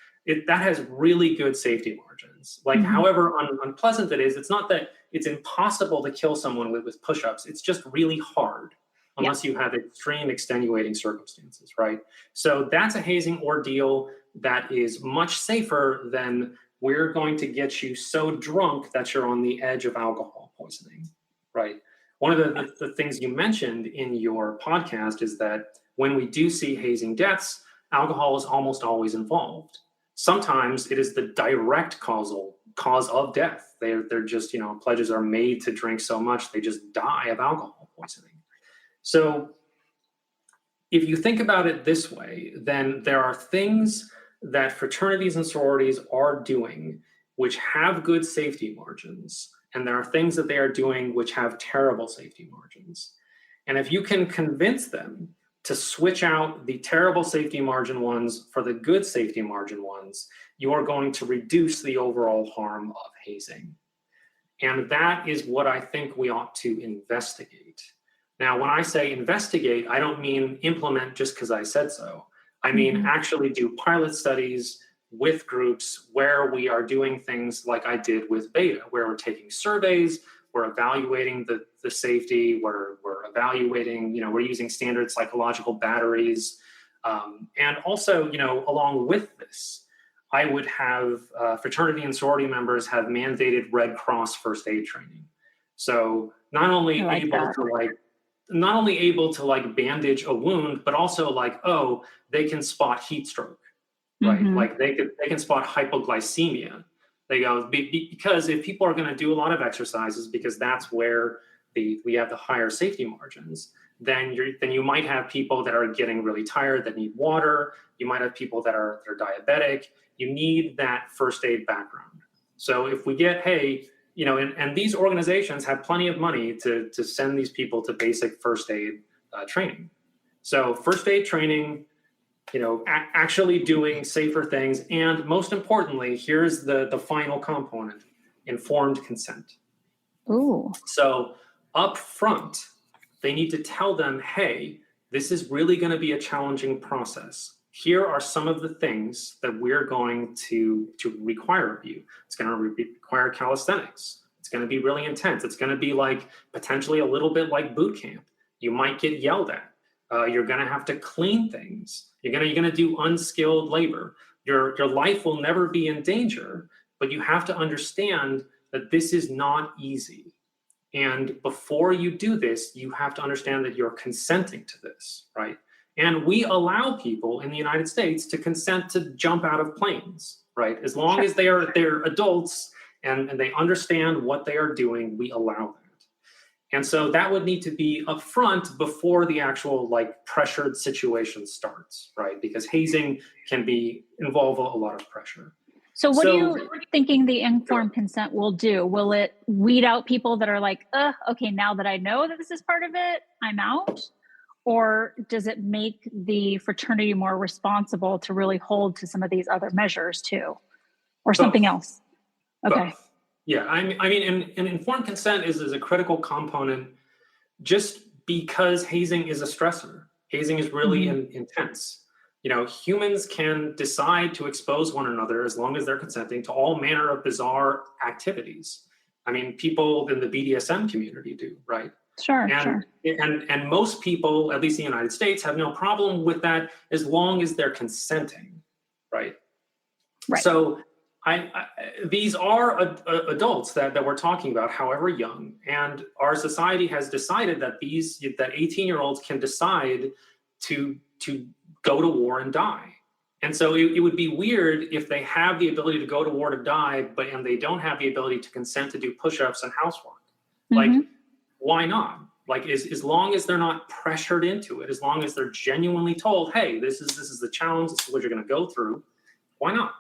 [SPEAKER 4] that has really good safety margins. Like however unpleasant it is, it's not that it's impossible to kill someone with push-ups. It's just really hard unless you have extreme extenuating circumstances, right? So that's a hazing ordeal that is much safer than we're going to get you so drunk that you're on the edge of alcohol poisoning, right? One of the things you mentioned in your podcast is that when we do see hazing deaths, alcohol is almost always involved. Sometimes it is the direct cause of death. They're just, pledges are made to drink so much, they just die of alcohol poisoning. So if you think about it this way, then there are things that fraternities and sororities are doing which have good safety margins, and there are things that they are doing which have terrible safety margins. And if you can convince them to switch out the terrible safety margin ones for the good safety margin ones, you are going to reduce the overall harm of hazing. And that is what I think we ought to investigate. Now, when I say investigate, I don't mean implement just because I said so. I mean actually do pilot studies with groups where we are doing things like I did with Beta, where we're taking surveys, we're evaluating the safety, we're evaluating, we're using standard psychological batteries. And also, along with this, I would have fraternity and sorority members have mandated Red Cross first aid training. So not only able to bandage a wound, but also they can spot heat stroke, right? Like they can spot hypoglycemia. They go, because if people are going to do a lot of exercises, because that's where we have the higher safety margins, then you might have people that are getting really tired that need water. You might have people that are diabetic. You need that first aid background. So if we get, and these organizations have plenty of money to send these people to basic first aid training. So first aid training, actually doing safer things. And most importantly, here's the final component, informed consent.
[SPEAKER 2] Ooh.
[SPEAKER 4] So up front, they need to tell them, hey, this is really going to be a challenging process. Here are some of the things that we're going to require of you. It's going to require calisthenics. It's going to be really intense. It's going to be potentially a little bit like boot camp. You might get yelled at. You're going to have to clean things. You're going to do unskilled labor. Your life will never be in danger, but you have to understand that this is not easy. And before you do this, you have to understand that you're consenting to this, right? And we allow people in the United States to consent to jump out of planes, right? As long as they're adults and they understand what they are doing, we allow that. And so that would need to be upfront before the actual pressured situation starts, right? Because hazing can involve a lot of pressure.
[SPEAKER 2] So what are you thinking the informed consent will do? Will it weed out people that are okay, now that I know that this is part of it, I'm out? Or does it make the fraternity more responsible to really hold to some of these other measures too? Or something else? Okay.
[SPEAKER 4] Both. Yeah, I mean, and informed consent is a critical component just because hazing is a stressor. Hazing is really intense. Humans can decide to expose one another as long as they're consenting to all manner of bizarre activities. I mean, people in the BDSM community do, right?
[SPEAKER 2] Sure.
[SPEAKER 4] And most people, at least in the United States, have no problem with that as long as they're consenting, right?
[SPEAKER 2] Right.
[SPEAKER 4] So these are adults that we're talking about, however young, and our society has decided that 18-year-olds can decide to go to war and die. And so it would be weird if they have the ability to go to war to die, and they don't have the ability to consent to do push-ups and housework. Like, why not? Like, as long as they're not pressured into it, as long as they're genuinely told, hey, this is the challenge, this is what you're going to go through, why not?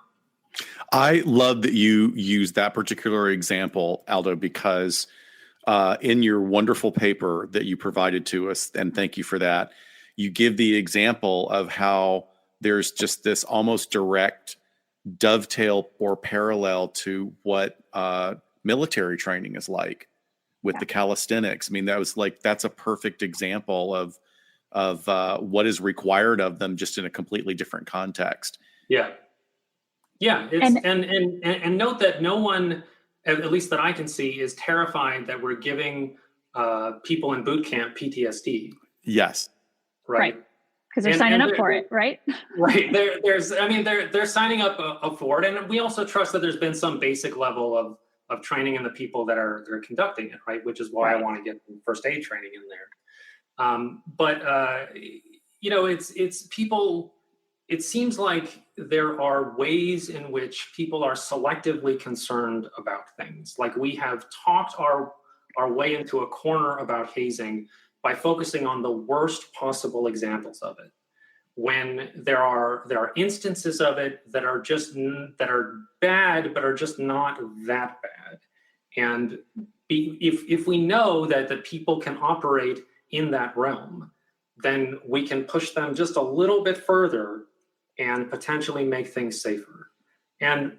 [SPEAKER 3] I love that you use that particular example, Aldo, because in your wonderful paper that you provided to us, and thank you for that, you give the example of how there's just this almost direct dovetail or parallel to what military training is like with the calisthenics. I mean, that's a perfect example of what is required of them, just in a completely different context.
[SPEAKER 4] Yeah. It's, and note that no one, at least that I can see, is terrified that we're giving people in boot camp PTSD.
[SPEAKER 3] Yes.
[SPEAKER 2] Right. Because they're signing up for it, right?
[SPEAKER 4] Right. They're signing up for it. And we also trust that there's been some basic level of training in the people that are conducting it, right? Which is why I want to get first aid training in there. It's people, it seems like there are ways in which people are selectively concerned about things. Like, we have talked our way into a corner about hazing by focusing on the worst possible examples of it, when there are instances of it that are bad, but are just not that bad. And if we know that the people can operate in that realm, then we can push them just a little bit further and potentially make things safer. And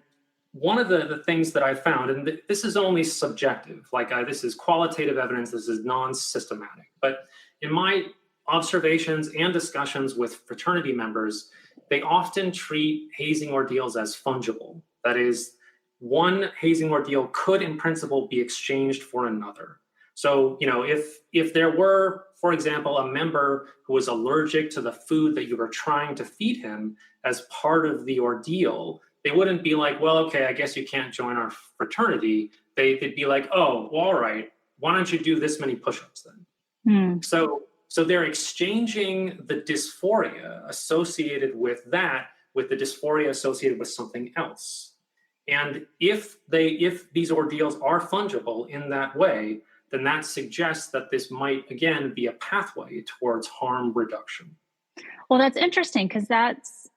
[SPEAKER 4] one of the things that I found, and this is only subjective, this is qualitative evidence, this is non-systematic, but in my observations and discussions with fraternity members, they often treat hazing ordeals as fungible. That is, one hazing ordeal could in principle be exchanged for another. So, if there were, for example, a member who was allergic to the food that you were trying to feed him as part of the ordeal, they wouldn't be like, well, okay, I guess you can't join our fraternity. They'd be like, oh, well, all right, why don't you do this many push-ups then? So they're exchanging the dysphoria associated with that with the dysphoria associated with something else. And if these ordeals are fungible in that way, then that suggests that this might, again, be a pathway towards harm reduction.
[SPEAKER 2] Well, that's interesting, because that's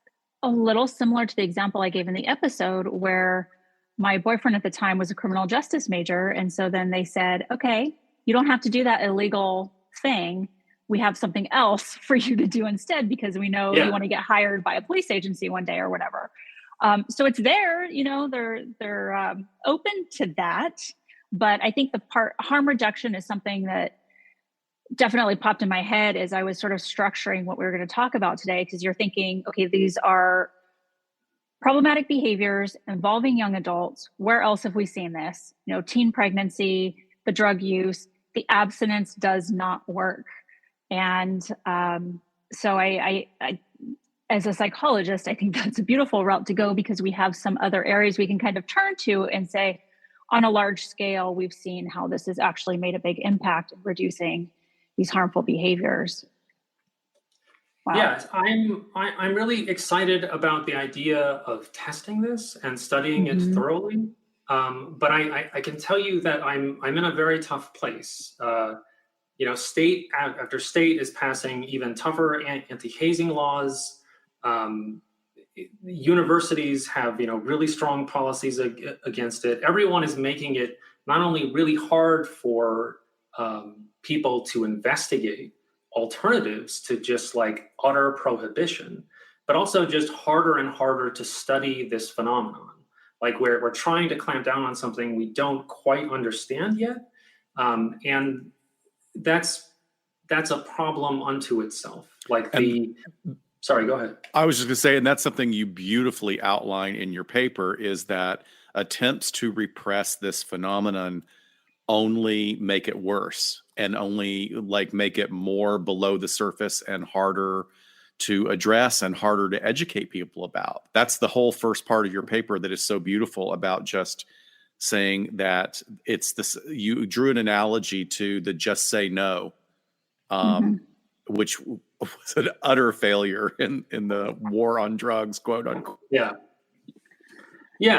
[SPEAKER 2] a little similar to the example I gave in the episode, where my boyfriend at the time was a criminal justice major. And so then they said, okay, you don't have to do that illegal thing. We have something else for you to do instead, because we know you want to get hired by a police agency one day or whatever. So it's there, they're open to that. But I think the part harm reduction is something that definitely popped in my head as I was sort of structuring what we were going to talk about today, because you're thinking, okay, these are problematic behaviors involving young adults. Where else have we seen this? Teen pregnancy, the drug use, the abstinence does not work. And so I, as a psychologist, I think that's a beautiful route to go, because we have some other areas we can kind of turn to and say, on a large scale, we've seen how this has actually made a big impact in reducing these harmful behaviors. Wow.
[SPEAKER 4] Yeah, I'm really excited about the idea of testing this and studying it thoroughly. But I can tell you that I'm in a very tough place. State after state is passing even tougher anti-hazing laws. Universities have really strong policies against it. Everyone is making it not only really hard for people to investigate alternatives to just utter prohibition, but also just harder and harder to study this phenomenon. We're trying to clamp down on something we don't quite understand yet, and that's a problem unto itself. Sorry, go ahead.
[SPEAKER 3] I was just going to say, and that's something you beautifully outline in your paper, is that attempts to repress this phenomenon only make it worse, and only make it more below the surface and harder to address and harder to educate people about. That's the whole first part of your paper that is so beautiful, about just saying that it's this. You drew an analogy to the just say no, which was an utter failure in the war on drugs, quote unquote.
[SPEAKER 4] Yeah. You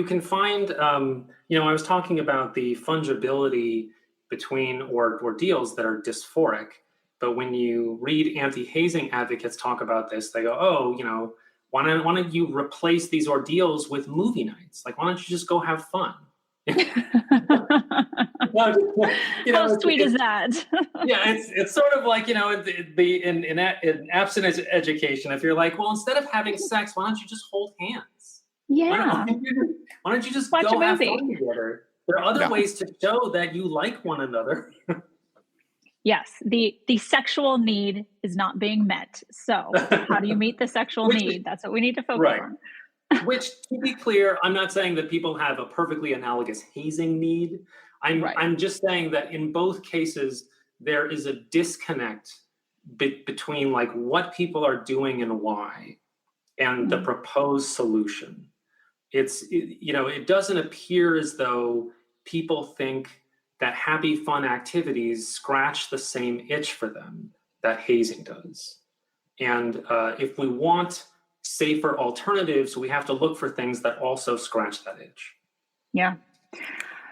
[SPEAKER 4] can find, I was talking about the fungibility between ordeals that are dysphoric, but when you read anti-hazing advocates talk about this, they go, oh, why don't you replace these ordeals with movie nights? Like, why don't you just go have fun?
[SPEAKER 2] How sweet is that?
[SPEAKER 4] Yeah, it's sort of like, in abstinence education, if you're like, well, instead of having sex, why don't you just hold hands?
[SPEAKER 2] Yeah.
[SPEAKER 4] Why don't you just
[SPEAKER 2] Watch
[SPEAKER 4] go
[SPEAKER 2] a
[SPEAKER 4] have
[SPEAKER 2] movie.
[SPEAKER 4] fun together? There are other ways to show that you like one another.
[SPEAKER 2] Yes, the sexual need is not being met. So how do you meet the sexual need? That's what we need to focus on.
[SPEAKER 4] Which, to be clear, I'm not saying that people have a perfectly analogous hazing need. I'm just saying that in both cases, there is a disconnect between like what people are doing and why, and the proposed solution. It doesn't appear as though people think that happy, fun activities scratch the same itch for them that hazing does. And if we want safer alternatives, we have to look for things that also scratch that itch.
[SPEAKER 2] Yeah.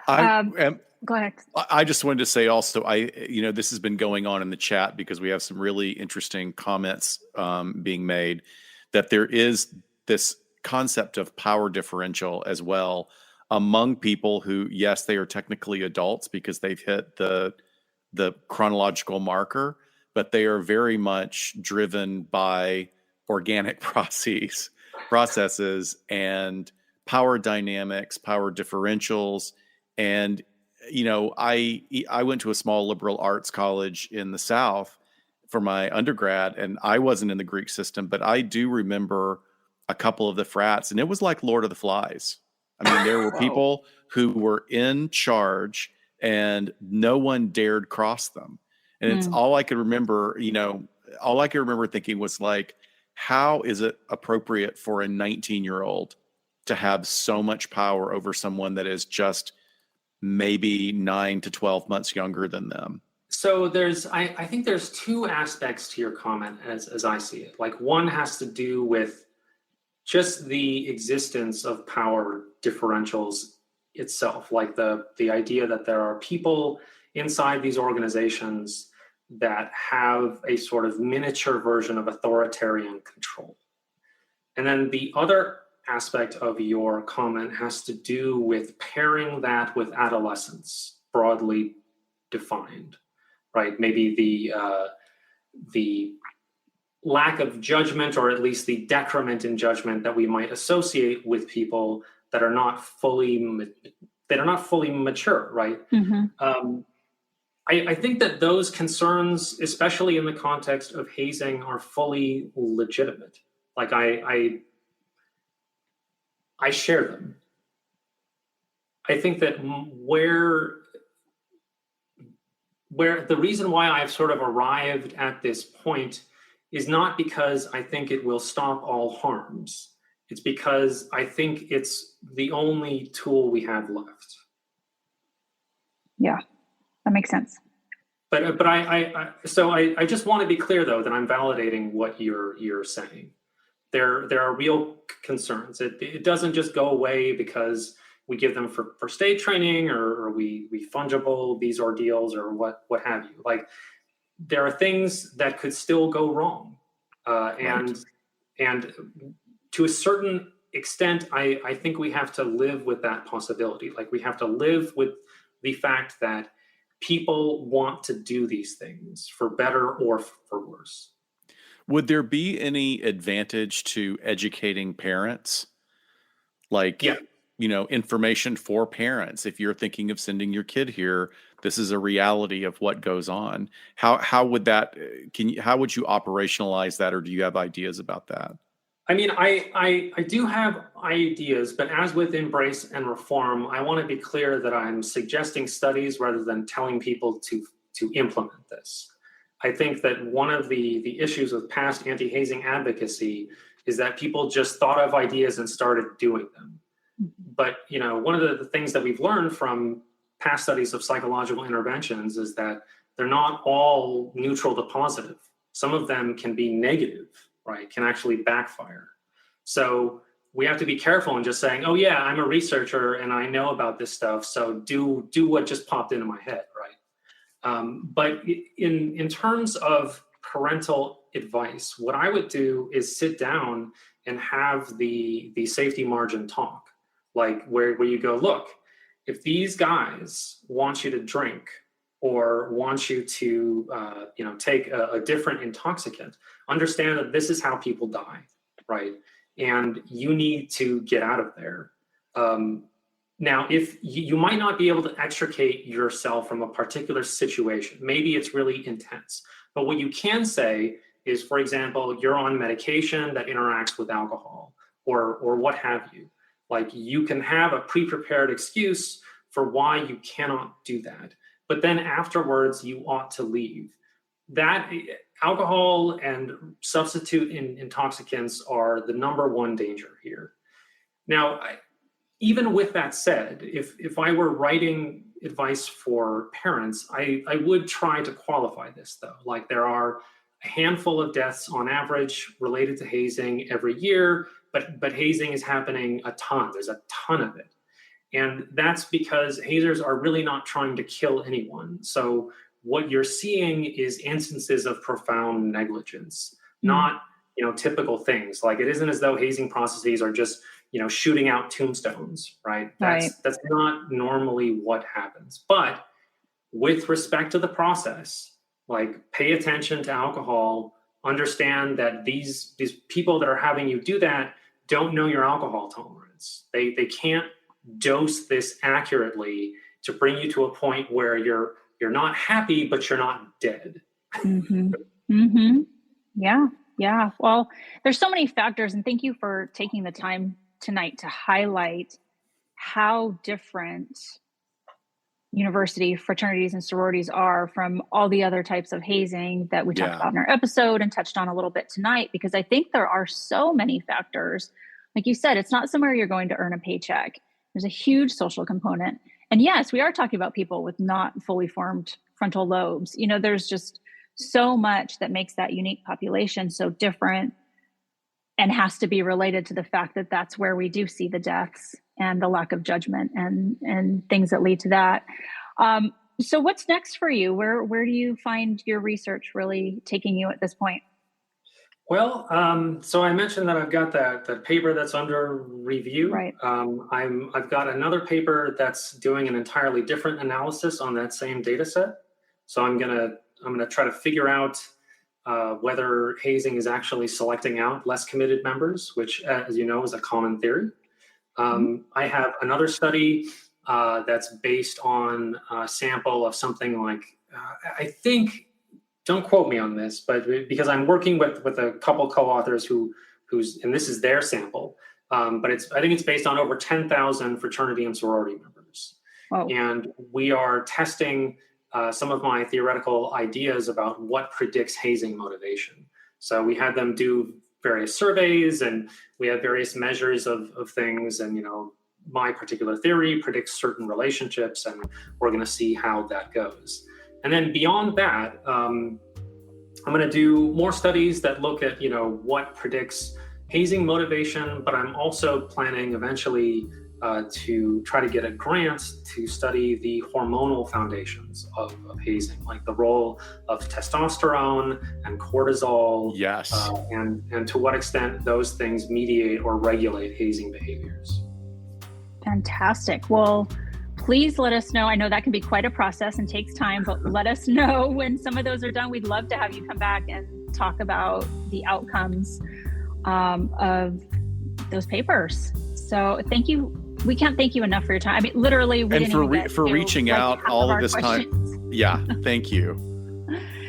[SPEAKER 2] Go ahead.
[SPEAKER 3] I just wanted to say also, this has been going on in the chat because we have some really interesting comments being made, that there is this concept of power differential as well among people who, yes, they are technically adults because they've hit the chronological marker, but they are very much driven by organic processes and power dynamics, power differentials. And, I went to a small liberal arts college in the South for my undergrad, and I wasn't in the Greek system, but I do remember a couple of the frats, and it was like Lord of the Flies. I mean, there were people who were in charge and no one dared cross them. And it's all I could remember, thinking was like, how is it appropriate for a 19-year-old to have so much power over someone that is just maybe 9 to 12 months younger than them?
[SPEAKER 4] So I think there's two aspects to your comment as I see it. Like, one has to do with just the existence of power differentials itself, like the idea that there are people inside these organizations that have a sort of miniature version of authoritarian control. And then the other aspect of your comment has to do with pairing that with adolescence, broadly defined, right? Maybe the lack of judgment, or at least the decrement in judgment that we might associate with people that are not fully mature, right? I think that those concerns, especially in the context of hazing, are fully legitimate. Like, I share them. I think that where the reason why I've sort of arrived at this point is not because I think it will stop all harms. It's because I think it's the only tool we have left.
[SPEAKER 2] Yeah, that makes sense.
[SPEAKER 4] But I just want to be clear, though, that I'm validating what you're saying. There are real concerns. It doesn't just go away because we give them for state training or we fungible these ordeals or what have you. Like, there are things that could still go wrong, and to a certain extent, I think we have to live with that possibility. Like, we have to live with the fact that people want to do these things for better or for worse.
[SPEAKER 3] Would there be any advantage to educating parents? Like, information for parents. If you're thinking of sending your kid here, this is a reality of what goes on. How would that, how would you operationalize that? Or do you have ideas about that?
[SPEAKER 4] I mean, I do have ideas, but as with embrace and reform, I want to be clear that I'm suggesting studies rather than telling people to implement this. I think that one of the issues with past anti-hazing advocacy is that people just thought of ideas and started doing them. But, one of the things that we've learned from past studies of psychological interventions is that they're not all neutral to positive. Some of them can be negative, right? Can actually backfire. So we have to be careful in just saying, oh yeah, I'm a researcher and I know about this stuff, so do what just popped into my head, right? But in terms of parental advice, what I would do is sit down and have the safety margin talk, like where you go, look, if these guys want you to drink or want you to take a different intoxicant, understand that this is how people die, right? And you need to get out of there. Now, if you might not be able to extricate yourself from a particular situation, maybe it's really intense, but what you can say is, for example, you're on medication that interacts with alcohol or what have you. Like, you can have a pre-prepared excuse for why you cannot do that, but then afterwards you ought to leave. That alcohol and substitute intoxicants are the number one danger here. Now, even with that said, if I were writing advice for parents, I would try to qualify this though. Like, there are a handful of deaths on average related to hazing every year, but hazing is happening a ton. There's a ton of it. And that's because hazers are really not trying to kill anyone. So what you're seeing is instances of profound negligence, not typical things. Like, it isn't as though hazing processes are just shooting out tombstones, right? That's not normally what happens. But with respect to the process, like, pay attention to alcohol, understand that these people that are having you do that don't know your alcohol tolerance. They can't dose this accurately to bring you to a point where you're not happy, but you're not dead.
[SPEAKER 2] Yeah. Well, there's so many factors, and thank you for taking the time tonight to highlight how different university fraternities and sororities are from all the other types of hazing that we talked about in our episode and touched on a little bit tonight, because I think there are so many factors. Like you said, it's not somewhere you're going to earn a paycheck. There's a huge social component. And yes, we are talking about people with not fully formed frontal lobes. There's just so much that makes that unique population so different, and has to be related to the fact that that's where we do see the deaths and the lack of judgment and things that lead to that. So what's next for you? Where do you find your research really taking you at this point?
[SPEAKER 4] Well, so I mentioned that I've got that paper that's under review.
[SPEAKER 2] Right.
[SPEAKER 4] I've got another paper that's doing an entirely different analysis on that same data set. So I'm gonna try to figure out whether hazing is actually selecting out less committed members, which, as you know, is a common theory. I have another study that's based on a sample of something like, I think, don't quote me on this, but because I'm working with a couple co-authors and this is their sample, but I think it's based on over 10,000 fraternity and sorority members. Wow. And we are testing some of my theoretical ideas about what predicts hazing motivation. So we had them do various surveys, and we have various measures of things. And, my particular theory predicts certain relationships, and we're going to see how that goes. And then beyond that, I'm going to do more studies that look at, what predicts hazing motivation, but I'm also planning eventually to try to get a grant to study the hormonal foundations of hazing, like the role of testosterone and cortisol.
[SPEAKER 3] Yes.
[SPEAKER 4] And to what extent those things mediate or regulate hazing behaviors.
[SPEAKER 2] Fantastic. Well, please let us know. I know that can be quite a process and takes time, but let us know when some of those are done. We'd love to have you come back and talk about the outcomes of those papers. So thank you. We can't thank you enough for your time. I mean, literally, we didn't
[SPEAKER 3] for reaching out all of this time. Yeah, thank you.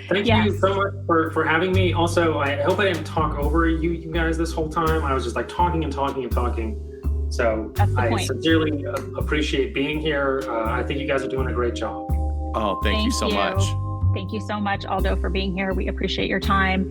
[SPEAKER 4] Thank you so much for having me. Also, I hope I didn't talk over you guys this whole time. I was just like talking and talking and talking. So I sincerely appreciate being here. I think you guys are doing a great job.
[SPEAKER 3] Oh, thank you so much.
[SPEAKER 2] Thank you so much, Aldo, for being here. We appreciate your time.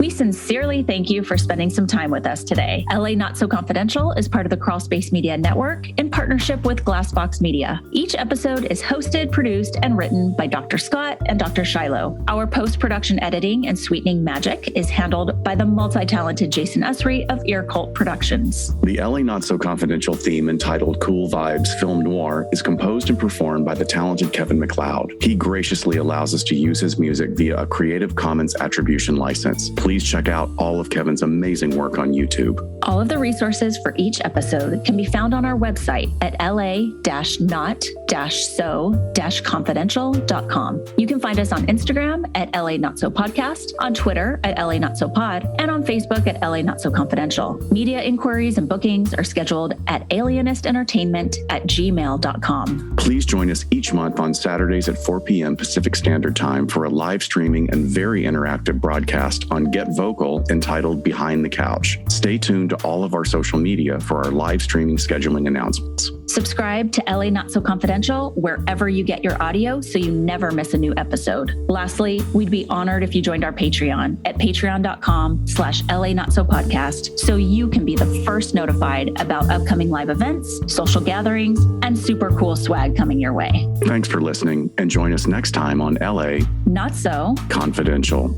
[SPEAKER 2] We sincerely thank you for spending some time with us today. LA Not So Confidential is part of the Crawlspace Media Network in partnership with Glassbox Media. Each episode is hosted, produced, and written by Dr. Scott and Dr. Shiloh. Our post-production editing and sweetening magic is handled by the multi-talented Jason Usry of Ear Cult Productions.
[SPEAKER 1] The LA Not So Confidential theme entitled Cool Vibes Film Noir is composed and performed by the talented Kevin MacLeod. He graciously allows us to use his music via a Creative Commons attribution license. Please check out all of Kevin's amazing work on YouTube.
[SPEAKER 2] All of the resources for each episode can be found on our website at la-not-so-confidential.com. You can find us on Instagram at LA Not So Podcast, on Twitter at LA Not So Pod, and on Facebook at LA Not So Confidential. Media inquiries and bookings are scheduled at alienistentertainment@gmail.com.
[SPEAKER 1] Please join us each month on Saturdays at 4 p.m. Pacific Standard Time for a live streaming and very interactive broadcast on Get Vocal entitled Behind the Couch. Stay tuned to all of our social media for our live streaming scheduling announcements.
[SPEAKER 2] Subscribe to LA Not So Confidential wherever you get your audio so you never miss a new episode. Lastly, we'd be honored if you joined our Patreon at patreon.com/LA Not So Podcast so you can be the first notified about upcoming live events, social gatherings, and super cool swag coming your way.
[SPEAKER 1] Thanks for listening and join us next time on LA
[SPEAKER 2] Not So
[SPEAKER 1] Confidential.